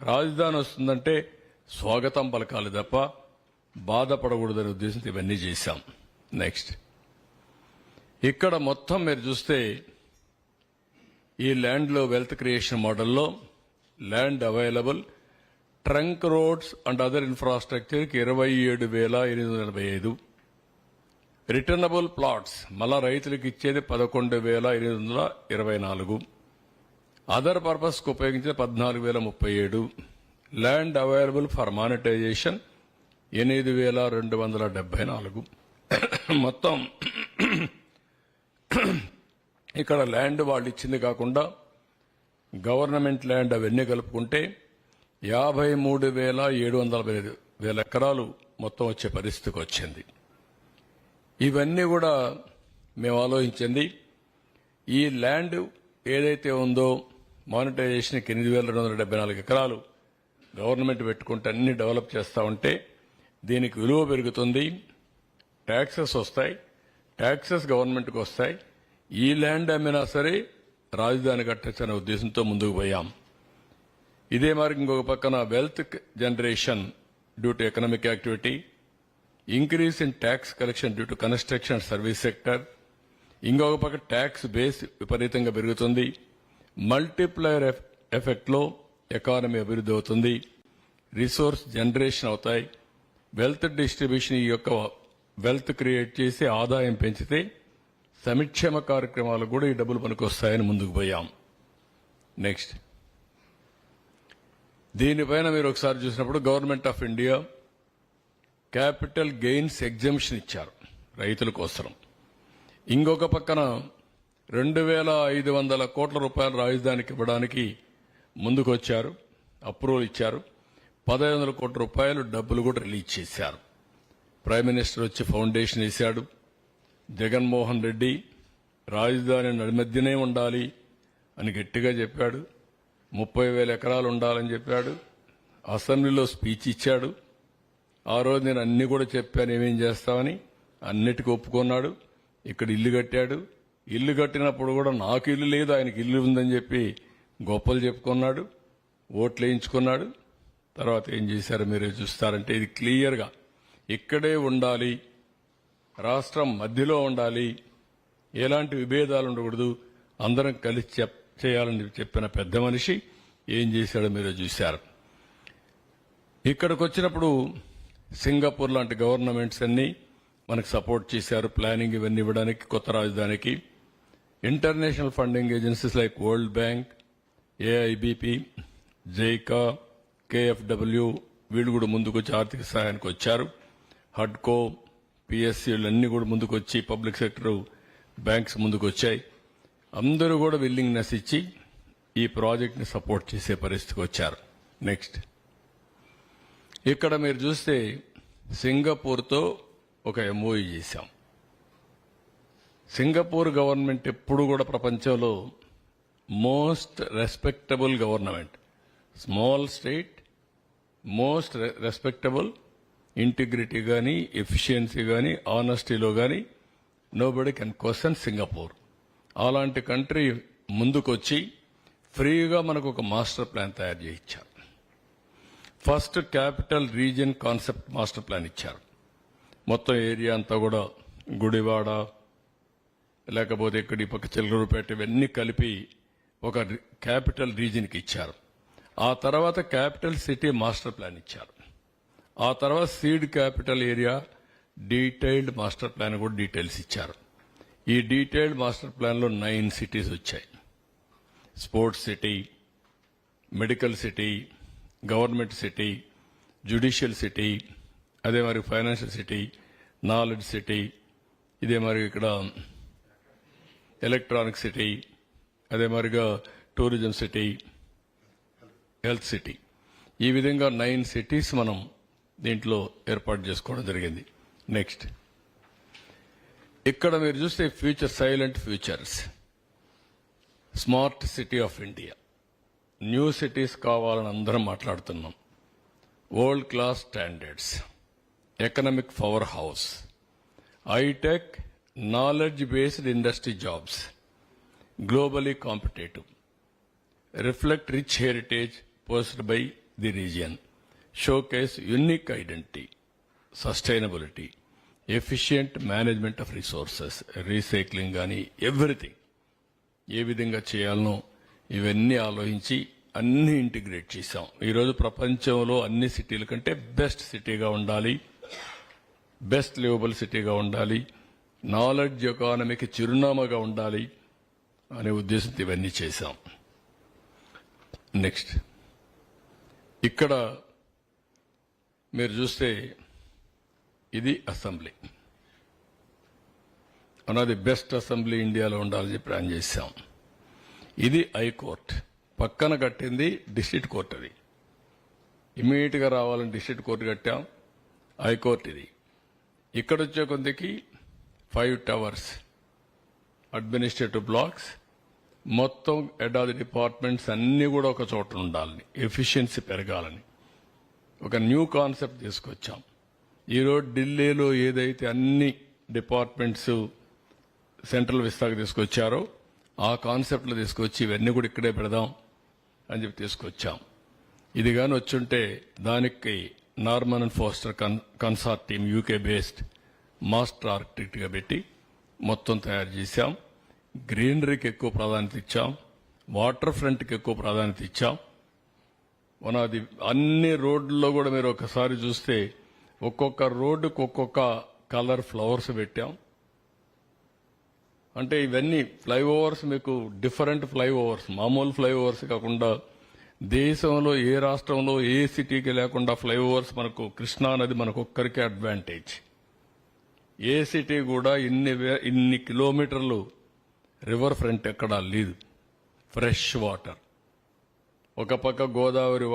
రాజధాని వస్తుందంటే స్వాగతం పలకాలి తప్ప బాధపడకూడదనే ఉద్దేశంతో ఇవన్నీ చేశాం. నెక్స్ట్, ఇక్కడ మొత్తం మీరు చూస్తే ఈ ల్యాండ్లో వెల్త్ క్రియేషన్ మోడల్లో land available trunk roads and other ఇన్ఫ్రాస్ట్రక్చర్కి 27,885, రిటర్నబుల్ ప్లాట్స్ మళ్ళా రైతులకు ఇచ్చేది 11,824, అదర్ పర్పస్కు ఉపయోగించేది 14,037, ల్యాండ్ అవైలబుల్ ఫర్ మానిటైజేషన్ 8,274. మొత్తం ఇక్కడ ల్యాండ్ వాళ్ళు ఇచ్చింది కాకుండా గవర్నమెంట్ ల్యాండ్ అవన్నీ కలుపుకుంటే 53,745 ఎకరాలు మొత్తం వచ్చే పరిస్థితికి వచ్చింది. ఇవన్నీ కూడా మేము ఆలోచించింది. ఈ ల్యాండ్ ఏదైతే ఉందో మానిటైజేషన్కి 8,274 ఎకరాలు గవర్నమెంట్ పెట్టుకుంటే అన్ని డెవలప్ చేస్తూ ఉంటే దీనికి విలువ పెరుగుతుంది, ట్యాక్సెస్ వస్తాయి, ట్యాక్సెస్ గవర్నమెంట్కి వస్తాయి. ఈ ల్యాండ్ అమ్మినా సరే రాజధాని కట్టచ్చనే ఉద్దేశంతో ముందుకు పోయాం. ఇదే మరి ఇంకొక పక్కన wealth generation due to economic activity, increase in tax collection due to construction service sector, ఇంకొక పక్క ట్యాక్స్ బేస్ విపరీతంగా పెరుగుతుంది, మల్టిప్లయర్ ఎఫెక్ట్లో ఎకానమీ అభివృద్ధి అవుతుంది, రిసోర్స్ జనరేషన్ అవుతాయి, వెల్త్ డిస్ట్రిబ్యూషన్ ఈ యొక్క వెల్త్ క్రియేట్ చేసి ఆదాయం పెంచితే సంక్షేమ కార్యక్రమాలు కూడా ఈ డబ్బులు పనికొస్తాయని ముందుకు పోయాం. నెక్స్ట్, దీనిపైన మీరు ఒకసారి చూసినప్పుడు government of India capital gains exemption ఇచ్చారు రైతుల కోసం. ఇంకొక పక్కన 2,500 కోట్ల రూపాయల రాజధానికి ఇవ్వడానికి ముందుకు వచ్చారు, అప్రూవల్ ఇచ్చారు. 1,500 కోట్ల రూపాయలు డబ్బులు కూడా రిలీజ్ చేశారు. ప్రైమ్ మినిస్టర్ వచ్చి ఫౌండేషన్ వేశాడు. జగన్మోహన్ రెడ్డి రాజధాని నడిమధ్యనే ఉండాలి అని గట్టిగా చెప్పాడు. 30,000 ఎకరాలు ఉండాలని చెప్పాడు. అసెంబ్లీలో స్పీచ్ ఇచ్చాడు. ఆ రోజు నేను అన్ని కూడా చెప్పాను ఏమేం చేస్తామని, అన్నిటికీ ఒప్పుకున్నాడు. ఇక్కడ ఇల్లు కట్టాడు. ఇల్లు కట్టినప్పుడు కూడా నాకు ఇల్లు లేదు ఆయనకి ఇల్లు ఉందని చెప్పి గొప్పలు చెప్పుకున్నాడు, ఓట్లు వేయించుకున్నాడు. తర్వాత ఏం చేశారో మీరే చూస్తారంటే ఇది క్లియర్గా ఇక్కడే ఉండాలి, రాష్ట్రం మధ్యలో ఉండాలి, ఎలాంటి విభేదాలు ఉండకూడదు, అందరం కలిసి చేయాలని చెప్పిన పెద్ద మనిషి ఏం చేశాడో మీరే చూశారు. ఇక్కడికి వచ్చినప్పుడు సింగపూర్ లాంటి గవర్నమెంట్స్ అన్ని మనకు సపోర్ట్ చేశారు, ప్లానింగ్ ఇవన్నీ ఇవ్వడానికి కొత్త రాజధానికి. International funding agencies like world bank, AIBP, JICA, KFW వీళ్ళు కూడా ముందుకు వచ్చి ఆర్థిక సహాయానికి వచ్చారు. హడ్కో, పిఎస్సీలన్నీ కూడా ముందుకు వచ్చి పబ్లిక్ సెక్టర్ బ్యాంక్స్ ముందుకు వచ్చాయి. అందరూ కూడా విల్లింగ్నెస్ ఇచ్చి ఈ ప్రాజెక్ట్ని సపోర్ట్ చేసే పరిస్థితికి వచ్చారు. నెక్స్ట్, ఇక్కడ మీరు చూస్తే సింగపూర్తో ఒక ఎంఓయూ చేశాం. సింగపూర్ గవర్నమెంట్ ఎప్పుడు కూడా ప్రపంచంలో most respectable government, small state, most respectable, integrity కానీ, ఎఫిషియన్సీ కానీ, ఆనెస్టీలో కానీ నోబడి కెన్ క్వశ్చన్ సింగపూర్. అలాంటి కంట్రీ ముందుకొచ్చి ఫ్రీగా మనకు ఒక మాస్టర్ ప్లాన్ తయారు చేయించారు. First capital region concept master plan ఇచ్చారు. మొత్తం ఏరియా అంతా కూడా గుడివాడ, లేకపోతే ఇక్కడ ఈ పక్క చిలకలూరుపేట ఇవన్నీ కలిపి ఒక క్యాపిటల్ రీజియన్కి ఇచ్చారు. ఆ తర్వాత క్యాపిటల్ సిటీ మాస్టర్ ప్లాన్ ఇచ్చారు. ఆ తర్వాత seed capital area detailed master plan కూడా డీటెయిల్స్ ఇచ్చారు. ఈ డీటెయిల్డ్ మాస్టర్ ప్లాన్లో 9 సిటీస్ వచ్చాయి. Sports city, medical city, government city, judicial city, అదే మరి ఫైనాన్షియల్ సిటీ, నాలెడ్జ్ సిటీ, ఇదే మరి ఇక్కడ ఎలక్ట్రానిక్ సిటీ, అదే మరిగా టూరిజం సిటీ, హెల్త్ సిటీ. ఈ విధంగా 9 సిటీస్ మనం దీంట్లో ఏర్పాటు చేసుకోవడం జరిగింది. నెక్స్ట్, ఇక్కడ మీరు చూస్తే features, salient features, smart city of India, new cities కావాలని అందరం మాట్లాడుతున్నాం. World class standards, economic power house, high tech, knowledge based industry jobs, globally competitive, reflect rich heritage possessed by the region, showcase unique identity, sustainability, efficient management of resources, recycling కానీ everything ఏ విధంగా చేయాలనో ఇవన్నీ ఆలోచించి అన్ని integrate చేశాం. ఈరోజు ప్రపంచంలో అన్ని సిటీల కంటే బెస్ట్ సిటీగా ఉండాలి, బెస్ట్ లివబుల్ సిటీగా ఉండాలి, నాలెడ్జ్ ఎకానమీకి చిరునామాగా ఉండాలి అనే ఉద్దేశంతో ఇవన్నీ చేశాం. నెక్స్ట్ ఇక్కడ మీరు చూస్తే ఇది అసెంబ్లీ, అన్నది బెస్ట్ అసెంబ్లీ ఇండియాలో ఉండాలని ప్లాన్ చేశాం. ఇది హైకోర్ట్, పక్కన కట్టింది డిస్ట్రిక్ట్ కోర్ట్. అది ఇమీడియట్ గా రావాలని డిస్ట్రిక్ట్ కోర్టు కట్టాం. హైకోర్టు ఇది. ఇక్కడ వచ్చే కొందికి 5 టవర్స్, అడ్మినిస్ట్రేటివ్ బ్లాక్స్, మొత్తం హెడ్ ఆఫ్ ది డిపార్ట్మెంట్స్ అన్ని కూడా ఒక చోట ఉండాలని, ఎఫిషియన్సీ పెరగాలని ఒక న్యూ కాన్సెప్ట్ తీసుకొచ్చాం. ఈరోజు ఢిల్లీలో ఏదైతే అన్ని డిపార్ట్మెంట్స్ సెంట్రల్ విస్తాకు తీసుకొచ్చారో ఆ కాన్సెప్ట్లు తీసుకొచ్చి ఇవన్నీ కూడా ఇక్కడే పెడదాం అని చెప్పి తీసుకొచ్చాం. ఇది కానీ వచ్చుంటే దానికి Norman and foster consortium UK based master architect గా పెట్టి మొత్తం తయారు చేశాం. గ్రీనరీకి ఎక్కువ ప్రాధాన్యత ఇచ్చాం, వాటర్ ఫ్రంట్కి ఎక్కువ ప్రాధాన్యత ఇచ్చాం. అది అన్ని రోడ్లలో కూడా మీరు ఒకసారి చూస్తే ఒక్కొక్క రోడ్డుకు ఒక్కొక్క కలర్ ఫ్లవర్స్ పెట్టాం. అంటే ఇవన్నీ ఫ్లైఓవర్స్ మీకు డిఫరెంట్ ఫ్లైఓవర్స్, మామూలు ఫ్లైఓవర్స్ కాకుండా దేశంలో ఏ రాష్ట్రంలో ఏ సిటీకి లేకుండా ఫ్లైఓవర్స్ మనకు కృష్ణా నది మనకు ఒక్కరికే అడ్వాంటేజ్. ఏ సిటీ కూడా ఇన్ని కిలోమీటర్లు రివర్ ఫ్రంట్ ఎక్కడా లేదు. ఫ్రెష్ వాటర్, ఒక పక్క గోదావరి